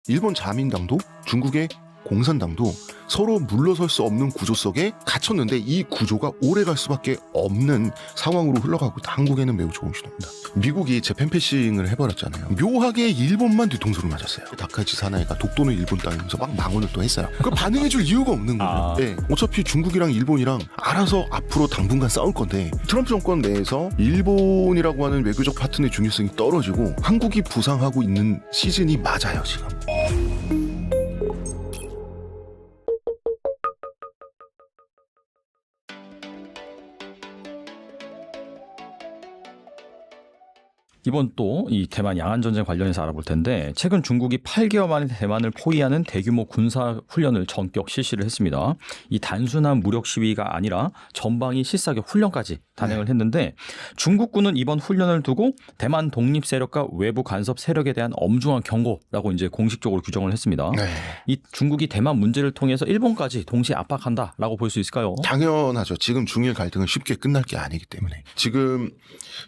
일본 자민당도 중국의 공산당도 서로 물러설 수 없는 구조 속에 갇혔는데 이 구조가 오래갈 수밖에 없는 상황으로 흘러가고 있다. 한국에는 매우 좋은 신호입니다. 미국이 재팬 패싱을 해버렸잖아요. 묘하게 일본만 뒤통수를 맞았어요. 다카이치 사나이가 독도는 일본 땅이면서 막 망언을 또 했어요. 그걸 반응해줄 이유가 없는 거예요. 네, 어차피 중국이랑 일본이랑 알아서 앞으로 당분간 싸울 건데 트럼프 정권 내에서 일본이라고 하는 외교적 파트너의 중요성이 떨어지고 한국이 부상하고 있는 시즌이 맞아요 지금. 이번 또 이 대만 양안전쟁 관련해서 알아볼 텐데 최근 중국이 8개월 만에 대만을 포위하는 대규모 군사 훈련을 전격 실시를 했습니다. 이 단순한 무력 시위가 아니라 전방위 실사격 훈련까지 단행을 했는데 중국군은 이번 훈련을 두고 대만 독립 세력과 외부 간섭 세력에 대한 엄중한 경고라고 이제 공식적으로 규정을 했습니다. 네. 이 중국이 대만 문제를 통해서 일본까지 동시에 압박한다라고 볼 수 있을까요? 당연하죠. 지금 중일 갈등은 쉽게 끝날 게 아니기 때문에. 지금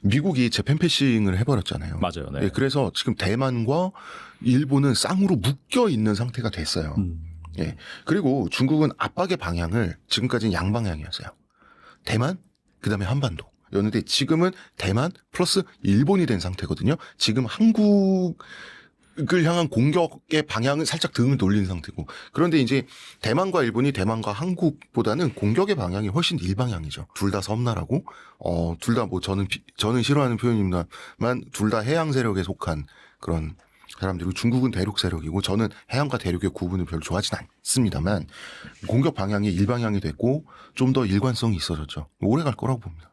미국이 재팬 패싱을 해버렸잖아요. 맞아요. 네. 네, 그래서 지금 대만과 일본은 쌍으로 묶여 있는 상태가 됐어요. 예. 그리고 중국은 압박의 방향을 지금까지는 양방향이었어요. 대만, 그다음에 한반도. 였는데 지금은 대만 플러스 일본이 된 상태거든요. 지금 한국을 향한 공격의 방향은 살짝 등을 돌린 상태고. 그런데 이제 대만과 일본이 대만과 한국보다는 공격의 방향이 훨씬 일방향이죠. 둘 다 섬나라고, 둘 다 뭐 저는 싫어하는 표현입니다만 둘 다 해양 세력에 속한 그런 사람들이고 중국은 대륙 세력이고 저는 해양과 대륙의 구분을 별로 좋아하진 않습니다만 공격 방향이 일방향이 됐고 좀 더 일관성이 있어졌죠. 오래 갈 거라고 봅니다.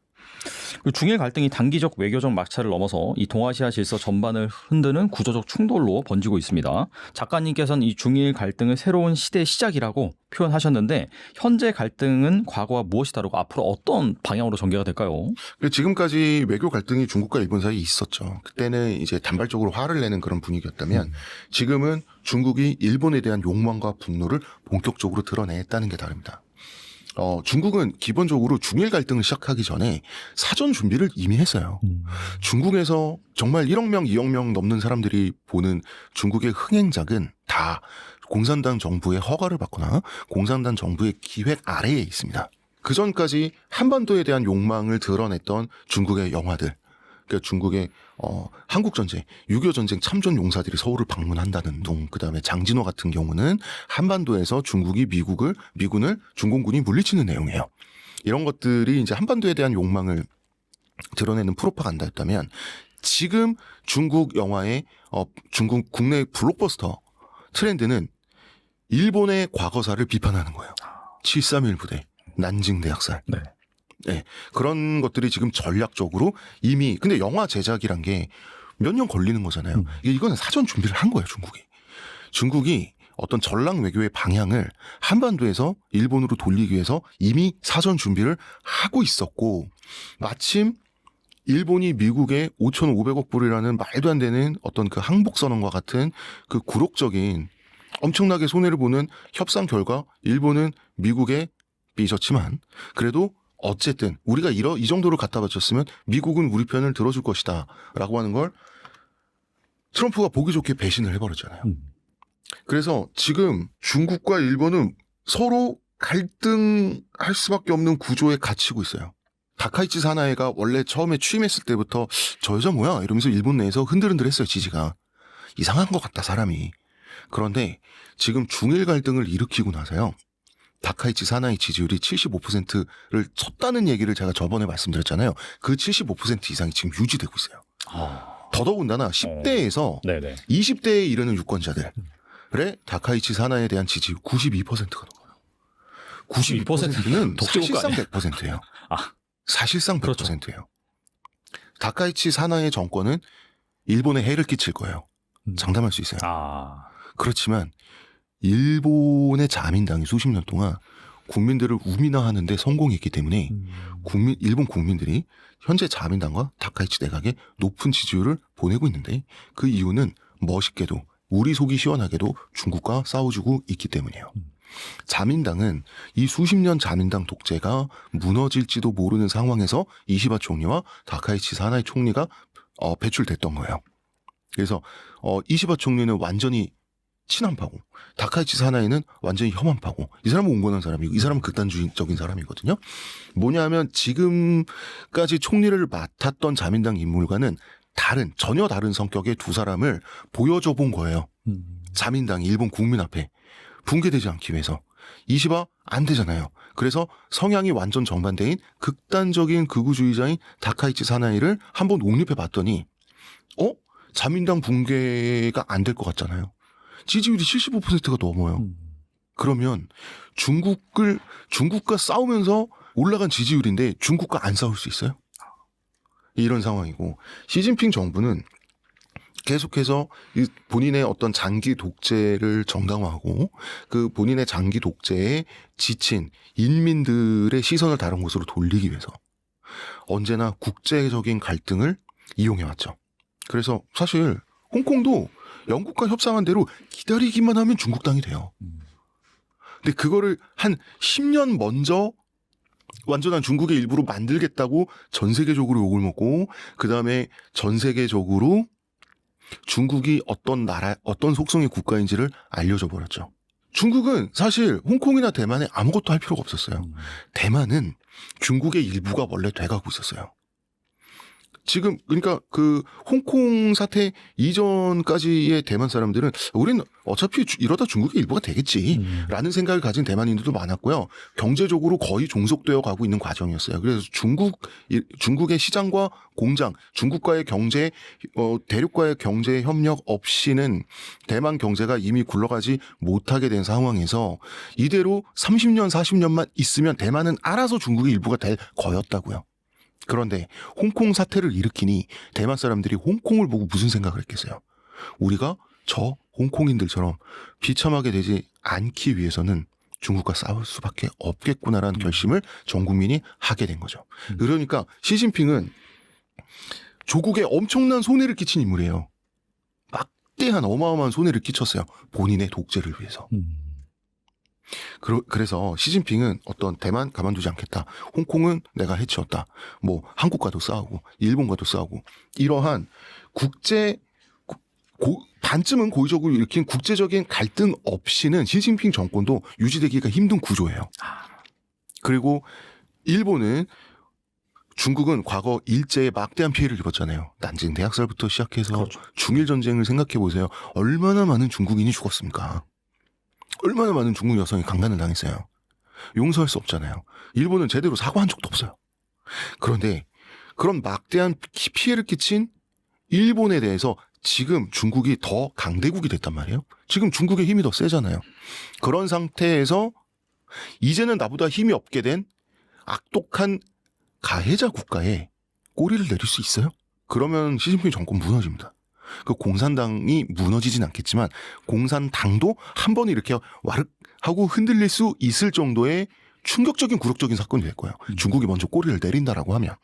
중일 갈등이 단기적 외교적 막차를 넘어서 이 동아시아 질서 전반을 흔드는 구조적 충돌로 번지고 있습니다. 작가님께서는 이 중일 갈등을 새로운 시대의 시작이라고 표현하셨는데 현재 갈등은 과거와 무엇이 다르고 앞으로 어떤 방향으로 전개가 될까요? 지금까지 외교 갈등이 중국과 일본 사이에 있었죠. 그때는 이제 단발적으로 화를 내는 그런 분위기였다면 지금은 중국이 일본에 대한 욕망과 분노를 본격적으로 드러냈다는 게 다릅니다. 중국은 기본적으로 중일 갈등을 시작하기 전에 사전 준비를 이미 했어요. 중국에서 정말 1억 명, 2억 명 넘는 사람들이 보는 중국의 흥행작은 다 공산당 정부의 허가를 받거나 공산당 정부의 기획 아래에 있습니다. 그 전까지 한반도에 대한 욕망을 드러냈던 중국의 영화들, 그러니까 중국의 한국전쟁, 6.25전쟁 참전 용사들이 서울을 방문한다는 둥, 그다음에 장진호 같은 경우는 한반도에서 중국이 미군을 중공군이 물리치는 내용이에요. 이런 것들이 이제 한반도에 대한 욕망을 드러내는 프로파간다였다면 지금 중국 영화의 중국 국내 블록버스터 트렌드는 일본의 과거사를 비판하는 거예요. 7.31 부대, 난징 대학살. 네. 네, 그런 것들이 지금 전략적으로 이미 근데 영화 제작이란 게 몇 년 걸리는 거잖아요. 이거는 사전 준비를 한 거예요, 중국이 어떤 전략 외교의 방향을 한반도에서 일본으로 돌리기 위해서 이미 사전 준비를 하고 있었고 마침 일본이 미국에 5,500억 불이라는 말도 안 되는 어떤 그 항복 선언과 같은 그 굴욕적인 엄청나게 손해를 보는 협상 결과 일본은 미국에 삐졌지만 그래도 어쨌든 우리가 이 정도를 갖다 바쳤으면 미국은 우리 편을 들어줄 것이다 라고 하는 걸 트럼프가 보기 좋게 배신을 해버렸잖아요. 그래서 지금 중국과 일본은 서로 갈등할 수밖에 없는 구조에 갇히고 있어요. 다카이치 사나이가 원래 처음에 취임했을 때부터 저 여자 뭐야 이러면서 일본 내에서 흔들흔들했어요. 지지가. 이상한 것 같다 사람이. 그런데 지금 중일 갈등을 일으키고 나서요. 다카이치 사나이 지지율이 75%를 쳤다는 얘기를 제가 저번에 말씀드렸잖아요. 그 75% 이상이 지금 유지되고 있어요. 더더군다나 10대에서 20대에 이르는 유권자들의 다카이치 사나이에 대한 지지율 92%가 넘어요. 92%는 사실상 100%예요. 사실상 100%예요. 다카이치 사나이의 정권은 일본에 해를 끼칠 거예요. 장담할 수 있어요. 그렇지만 일본의 자민당이 수십 년 동안 국민들을 우민화하는데 성공했기 때문에 일본 국민들이 현재 자민당과 다카이치 내각에 높은 지지율을 보내고 있는데 그 이유는 멋있게도 우리 속이 시원하게도 중국과 싸워주고 있기 때문이에요. 자민당은 이 수십 년 자민당 독재가 무너질지도 모르는 상황에서 이시바 총리와 다카이치 사나이 총리가 배출됐던 거예요. 그래서 이시바 총리는 완전히 친한파고 다카이치 사나이는 완전히 혐한파고 이 사람은 온건한 사람이고 이 사람은 극단주의적인 사람이거든요. 뭐냐면 지금까지 총리를 맡았던 자민당 인물과는 전혀 다른 성격의 두 사람을 보여줘 본 거예요. 자민당이 일본 국민 앞에 붕괴되지 않기 위해서. 이시바 안 되잖아요. 그래서 성향이 완전 정반대인 극단적인 극우주의자인 다카이치 사나이를 한번 옹립해 봤더니 자민당 붕괴가 안 될 것 같잖아요. 지지율이 75%가 넘어요. 그러면 중국과 싸우면서 올라간 지지율인데 중국과 안 싸울 수 있어요? 이런 상황이고 시진핑 정부는 계속해서 본인의 어떤 장기 독재를 정당화하고 그 본인의 장기 독재에 지친 인민들의 시선을 다른 곳으로 돌리기 위해서 언제나 국제적인 갈등을 이용해왔죠. 그래서 사실 홍콩도 영국과 협상한 대로 기다리기만 하면 중국 땅이 돼요. 근데 그거를 한 10년 먼저 완전한 중국의 일부로 만들겠다고 전 세계적으로 욕을 먹고 그다음에 전 세계적으로 중국이 어떤 나라, 어떤 속성의 국가인지를 알려줘 버렸죠. 중국은 사실 홍콩이나 대만에 아무것도 할 필요가 없었어요. 대만은 중국의 일부가 원래 돼가고 있었어요. 지금 그러니까 그 홍콩 사태 이전까지의 대만 사람들은 우리는 어차피 이러다 중국의 일부가 되겠지라는 생각을 가진 대만인들도 많았고요. 경제적으로 거의 종속되어 가고 있는 과정이었어요. 그래서 중국의 시장과 공장, 중국과의 경제, 대륙과의 경제 협력 없이는 대만 경제가 이미 굴러가지 못하게 된 상황에서 이대로 30년, 40년만 있으면 대만은 알아서 중국의 일부가 될 거였다고요. 그런데 홍콩 사태를 일으키니 대만 사람들이 홍콩을 보고 무슨 생각을 했겠어요? 우리가 저 홍콩인들처럼 비참하게 되지 않기 위해서는 중국과 싸울 수밖에 없겠구나라는 결심을 전 국민이 하게 된 거죠. 그러니까 시진핑은 조국에 엄청난 손해를 끼친 인물이에요. 막대한 어마어마한 손해를 끼쳤어요. 본인의 독재를 위해서. 그래서 시진핑은 어떤 대만 가만두지 않겠다. 홍콩은 내가 해치웠다. 뭐 한국과도 싸우고 일본과도 싸우고 이러한 반쯤은 고의적으로 일으킨 국제적인 갈등 없이는 시진핑 정권도 유지되기가 힘든 구조예요. 그리고 중국은 과거 일제에 막대한 피해를 입었잖아요. 난징 대학살부터 시작해서 그렇죠. 중일 전쟁을 생각해 보세요. 얼마나 많은 중국인이 죽었습니까? 얼마나 많은 중국 여성이 강간을 당했어요. 용서할 수 없잖아요. 일본은 제대로 사과한 적도 없어요. 그런데 그런 막대한 피해를 끼친 일본에 대해서 지금 중국이 더 강대국이 됐단 말이에요. 지금 중국의 힘이 더 세잖아요. 그런 상태에서 이제는 나보다 힘이 없게 된 악독한 가해자 국가에 꼬리를 내릴 수 있어요? 그러면 시진핑 정권 무너집니다. 그 공산당이 무너지진 않겠지만 공산당도 한 번 이렇게 와르 하고 흔들릴 수 있을 정도의 충격적인 굴욕적인 사건이 될 거예요. 중국이 먼저 꼬리를 내린다라고 하면.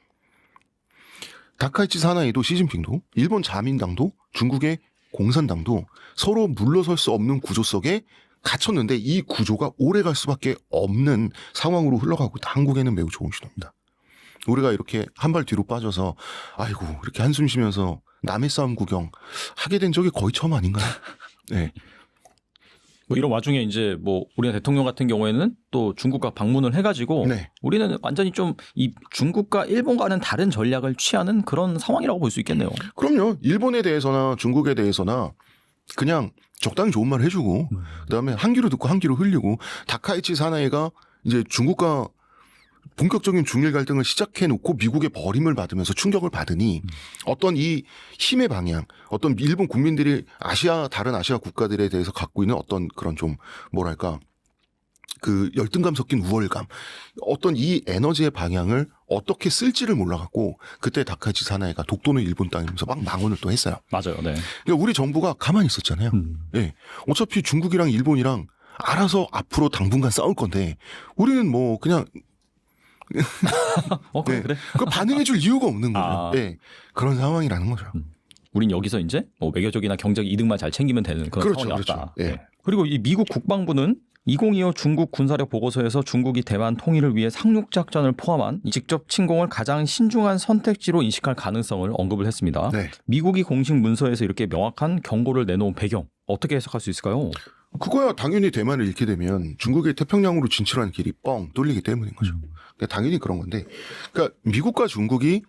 다카이치 사나이도 시진핑도 일본 자민당도 중국의 공산당도 서로 물러설 수 없는 구조 속에 갇혔는데 이 구조가 오래 갈 수밖에 없는 상황으로 흘러가고 있다. 한국에는 매우 좋은 신호입니다. 우리가 이렇게 한 발 뒤로 빠져서 아이고 이렇게 한숨 쉬면서 남의 싸움 구경 하게 된 적이 거의 처음 아닌가요? 네. 뭐 이런 와중에 이제 뭐 우리나라 대통령 같은 경우에는 또 중국과 방문을 해가지고 네. 우리는 완전히 좀 이 중국과 일본과는 다른 전략을 취하는 그런 상황이라고 볼 수 있겠네요. 그럼요. 일본에 대해서나 중국에 대해서나 그냥 적당히 좋은 말 해주고 그다음에 한 귀로 듣고 한 귀로 흘리고 다카이치 사나이가 이제 중국과 본격적인 중일 갈등을 시작해놓고 미국의 버림을 받으면서 충격을 받으니 어떤 이 힘의 방향, 어떤 일본 국민들이 다른 아시아 국가들에 대해서 갖고 있는 어떤 그런 좀 뭐랄까 그 열등감 섞인 우월감, 어떤 이 에너지의 방향을 어떻게 쓸지를 몰라갖고 그때 다카이치 사나이가 독도는 일본 땅이면서 막 망언을 또 했어요. 맞아요. 네. 그러니까 우리 정부가 가만히 있었잖아요. 네. 어차피 중국이랑 일본이랑 알아서 앞으로 당분간 싸울 건데 우리는 뭐 그냥 그래, 네. 그래. 그 반응해줄 이유가 없는 거예요. 네. 그런 상황이라는 거죠. 우린 여기서 이제 뭐 외교적이나 경제적 이득만 잘 챙기면 되는 그런 그렇죠, 상황이 그렇죠. 왔다. 네. 네. 그리고 이 미국 국방부는 2025 중국 군사력 보고서에서 중국이 대만 통일을 위해 상륙작전을 포함한 직접 침공을 가장 신중한 선택지로 인식할 가능성을 언급을 했습니다. 네. 미국이 공식 문서에서 이렇게 명확한 경고를 내놓은 배경 어떻게 해석할 수 있을까요? 그거야 당연히 대만을 잃게 되면 중국의 태평양으로 진출하는 길이 뻥 뚫리기 때문인 거죠. 그러니까 당연히 그런 건데, 그러니까 미국과 중국이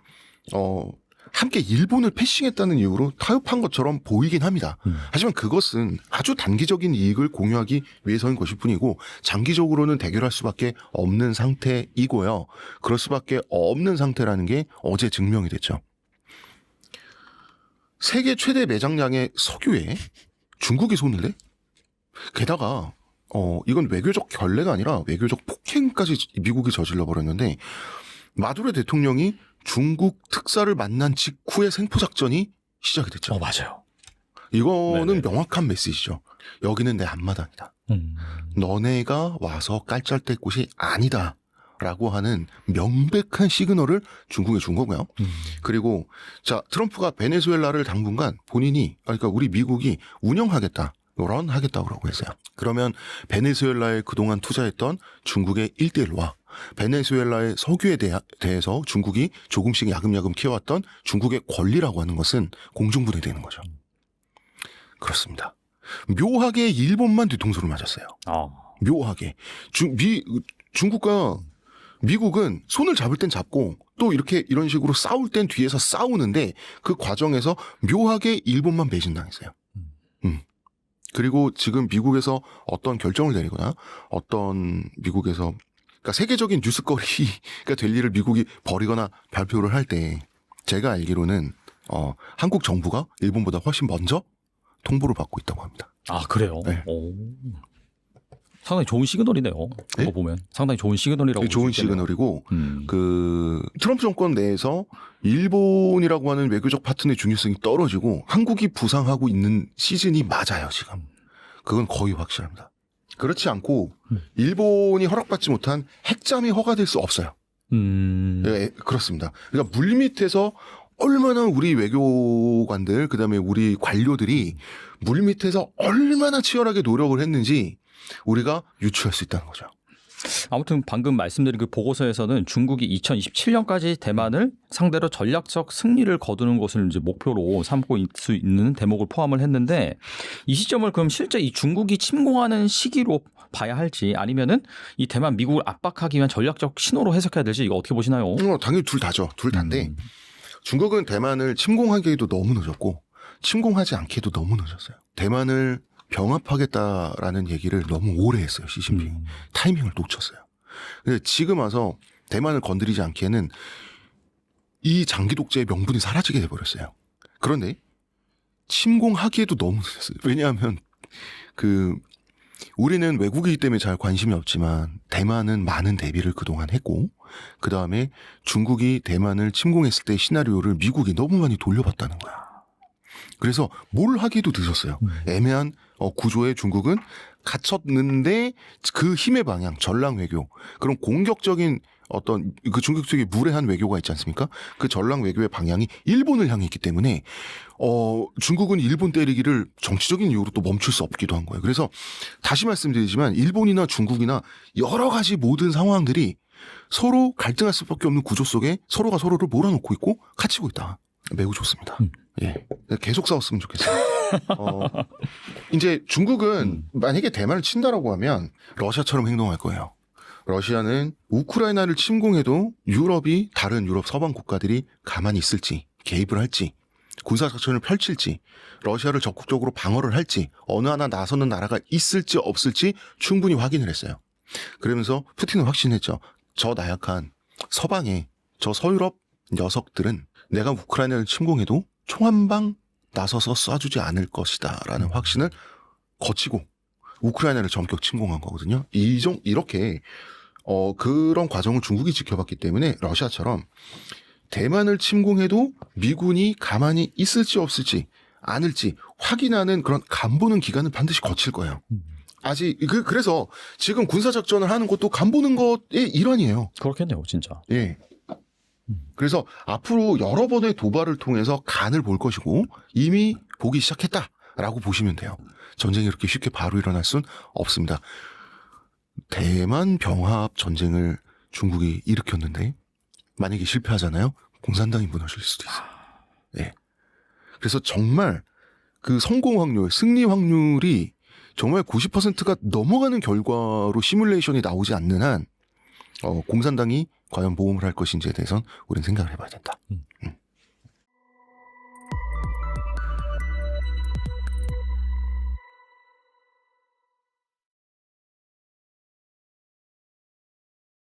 함께 일본을 패싱했다는 이유로 타협한 것처럼 보이긴 합니다. 하지만 그것은 아주 단기적인 이익을 공유하기 위해서인 것일 뿐이고 장기적으로는 대결할 수밖에 없는 상태이고요. 그럴 수밖에 없는 상태라는 게 어제 증명이 됐죠. 세계 최대 매장량의 석유에 중국이 손을 내? 게다가 이건 외교적 결례가 아니라 외교적 폭행까지 미국이 저질러 버렸는데, 마두로 대통령이 중국 특사를 만난 직후에 생포작전이 시작이 됐죠. 맞아요. 이거는 네네. 명확한 메시지죠. 여기는 내 앞마당이다. 너네가 와서 깔짤댈 곳이 아니다. 라고 하는 명백한 시그널을 중국에 준 거고요. 그리고 자, 트럼프가 베네수엘라를 당분간 본인이, 그러니까 우리 미국이 운영하겠다. 런하겠다고 했어요. 그러면 베네수엘라에 그동안 투자했던 중국의 1대1와 베네수엘라의 석유에 대해서 중국이 조금씩 야금야금 키워왔던 중국의 권리라고 하는 것은 공중분해되는 거죠. 그렇습니다. 묘하게 일본만 뒤통수를 맞았어요. 묘하게. 중국과 미국은 손을 잡을 땐 잡고 또 이런 식으로 싸울 땐 뒤에서 싸우는데 그 과정에서 묘하게 일본만 배신당했어요. 그리고 지금 미국에서 어떤 결정을 내리거나 어떤 미국에서, 그러니까 세계적인 뉴스거리가 될 일을 미국이 벌이거나 발표를 할 때 제가 알기로는 한국 정부가 일본보다 훨씬 먼저 통보를 받고 있다고 합니다. 그래요? 네. 상당히 좋은 시그널이네요. 그거 네? 보면 상당히 좋은 시그널이라고. 좋은 시그널이고 그 트럼프 정권 내에서 일본이라고 하는 외교적 파트너의 중요성이 떨어지고 한국이 부상하고 있는 시즌이 맞아요, 지금. 그건 거의 확실합니다. 그렇지 않고 일본이 허락받지 못한 핵잠이 허가될 수 없어요. 네, 그렇습니다. 그러니까 물밑에서 얼마나 우리 외교관들, 그다음에 우리 관료들이 물밑에서 얼마나 치열하게 노력을 했는지 우리가 유추할 수 있다는 거죠. 아무튼 방금 말씀드린 그 보고서에서는 중국이 2027년까지 대만을 상대로 전략적 승리를 거두는 것을 이제 목표로 삼고 있을 수 있는 대목을 포함을 했는데, 이 시점을 그럼 실제 이 중국이 침공하는 시기로 봐야 할지 아니면은 이 대만 미국을 압박하기 위한 전략적 신호로 해석해야 될지 이거 어떻게 보시나요? 당연히 둘 다죠. 둘 다인데 중국은 대만을 침공하기에도 너무 늦었고 침공하지 않기에도 너무 늦었어요. 대만을 병합하겠다라는 얘기를 너무 오래 했어요, 시진핑이. 타이밍을 놓쳤어요. 근데 지금 와서 대만을 건드리지 않기에는 이 장기 독재의 명분이 사라지게 돼버렸어요. 그런데 침공하기에도 너무 늦었어요. 왜냐하면 우리는 외국이기 때문에 잘 관심이 없지만 대만은 많은 대비를 그동안 했고, 그 다음에 중국이 대만을 침공했을 때 시나리오를 미국이 너무 많이 돌려봤다는 거야. 그래서 뭘 하기도 늦었어요. 애매한 구조에 중국은 갇혔는데 그 힘의 방향, 전랑 외교, 그런 공격적인 어떤 그 중국 쪽의 무례한 외교가 있지 않습니까? 그 전랑 외교의 방향이 일본을 향해 있기 때문에 중국은 일본 때리기를 정치적인 이유로 또 멈출 수 없기도 한 거예요. 그래서 다시 말씀드리지만 일본이나 중국이나 여러 가지 모든 상황들이 서로 갈등할 수밖에 없는 구조 속에 서로가 서로를 몰아놓고 있고 갇히고 있다. 매우 좋습니다. 예, 계속 싸웠으면 좋겠어요. 이제 중국은 만약에 대만을 친다라고 하면 러시아처럼 행동할 거예요. 러시아는 우크라이나를 침공해도 유럽이, 다른 유럽 서방 국가들이 가만히 있을지, 개입을 할지, 군사작전을 펼칠지, 러시아를 적극적으로 방어를 할지, 어느 하나 나서는 나라가 있을지 없을지 충분히 확인을 했어요. 그러면서 푸틴은 확신했죠. 저 나약한 서방의 저 서유럽 녀석들은 내가 우크라이나를 침공해도 총 한 방 나서서 쏴주지 않을 것이다 라는 확신을 거치고 우크라이나를 전격 침공한 거거든요. 이렇게 그런 과정을 중국이 지켜봤기 때문에 러시아처럼 대만을 침공해도 미군이 가만히 있을지 없을지 않을지 확인하는 그런 간보는 기간을 반드시 거칠 거예요. 아직 그래서 지금 군사작전을 하는 것도 간보는 것의 일환이에요. 그렇겠네요, 진짜. 예. 그래서 앞으로 여러 번의 도발을 통해서 간을 볼 것이고 이미 보기 시작했다라고 보시면 돼요. 전쟁이 이렇게 쉽게 바로 일어날 순 없습니다. 대만 병합 전쟁을 중국이 일으켰는데 만약에 실패하잖아요. 공산당이 무너질 수도 있어요. 예. 그래서 정말 그 성공 확률, 승리 확률이 정말 90%가 넘어가는 결과로 시뮬레이션이 나오지 않는 한 공산당이 과연 모험을 할 것인지에 대해서는 우리는 생각을 해봐야 된다.